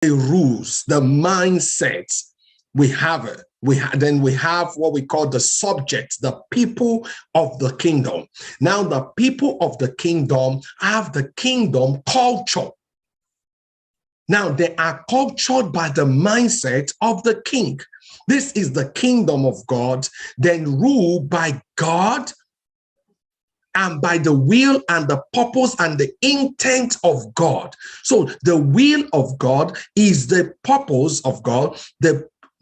the rules, the mindsets. We have it. Then we have what we call the subjects, the people of the kingdom. Now, the people of the kingdom have the kingdom culture. Now, they are cultured by the mindset of the king. This is the kingdom of God, then ruled by God and by the will and the purpose and the intent of God. So the will of God is the purpose of God,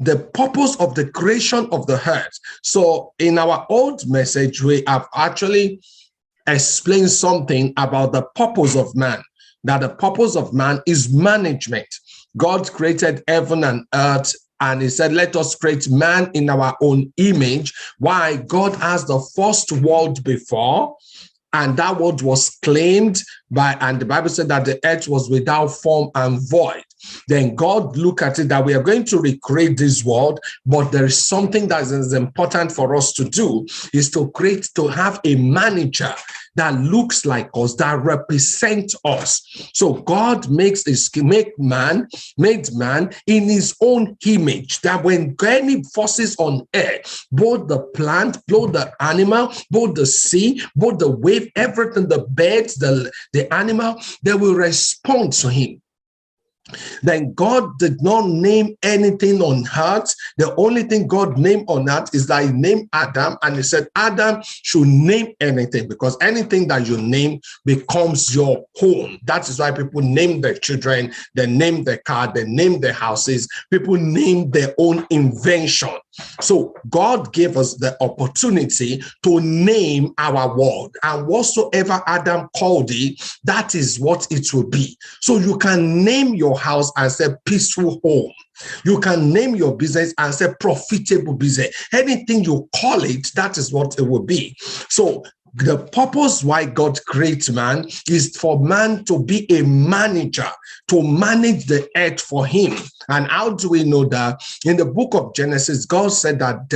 the purpose of the creation of the earth. So in our old message, we have actually explained something about the purpose of man, that the purpose of man is management. God created heaven and earth, and he said, let us create man in our own image. Why? God has the first world before, and that world was claimed by, and the Bible said that the earth was without form and void. Then God looked at it that we are going to recreate this world, but there is something that is important for us to do, is to have a manager that looks like us, that represents us. So God made man in his own image, that when any forces on earth, both the plant, both the animal, both the sea, both the wave, everything, the birds, the animal, they will respond to him. Then God did not name anything on earth. The only thing God named on earth is that he named Adam, and he said Adam should name anything, because anything that you name becomes your own. That is why people name their children, they name their car, they name their houses. People name their own invention. So God gave us the opportunity to name our world, and whatsoever Adam called it, that is what it will be. So you can name your house and say peaceful home. You can name your business and say profitable business. Anything you call it, that is what it will be. So the purpose why God creates man is for man to be a manager, to manage the earth for him. And how do we know that? In the book of Genesis, God said that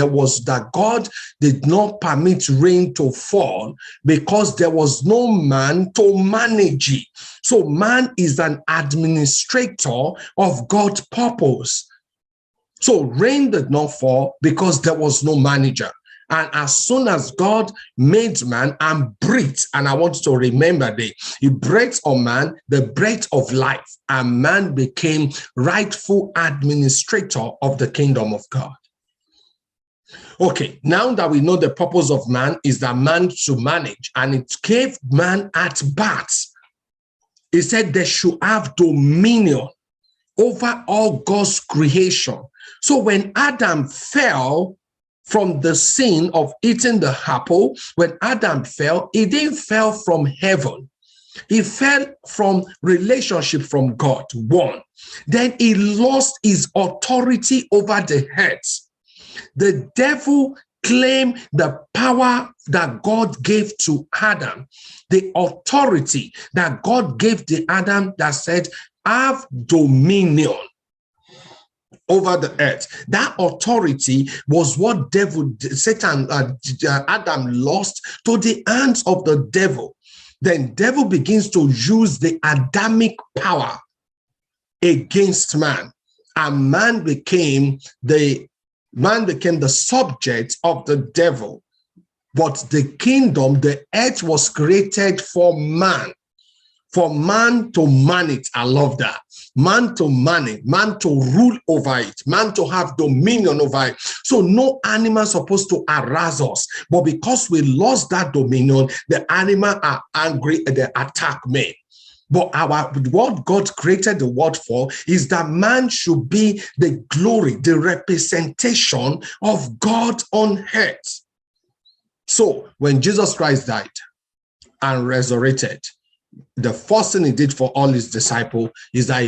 God did not permit rain to fall because there was no man to manage it. So man is an administrator of God's purpose. So rain did not fall because there was no manager. And as soon as God made man and breathed, and I want you to remember that he breathed on man the breath of life, and man became rightful administrator of the kingdom of God. Okay, now that we know the purpose of man is that man should manage, and it gave man at birth. He said they should have dominion over all God's creation. So when Adam fell from the sin of eating the apple, when Adam fell, he didn't fall from heaven. He fell from relationship from God, one. Then he lost his authority over the earth. The devil claimed the power that God gave to Adam, the authority that God gave to Adam, that said, have dominion over the earth. That authority was what Satan, Adam lost to the hands of the devil. Then devil begins to use the Adamic power against man, and man became the subject of the devil. But the kingdom, the earth, was created for man to manage. I love that. Man to manage, man to rule over it, man to have dominion over it. So no animal is supposed to harass us. But because we lost that dominion, the animal are angry and they attack men. But what God created the world for is that man should be the glory, the representation of God on earth. So when Jesus Christ died and resurrected, the first thing he did for all his disciples is that he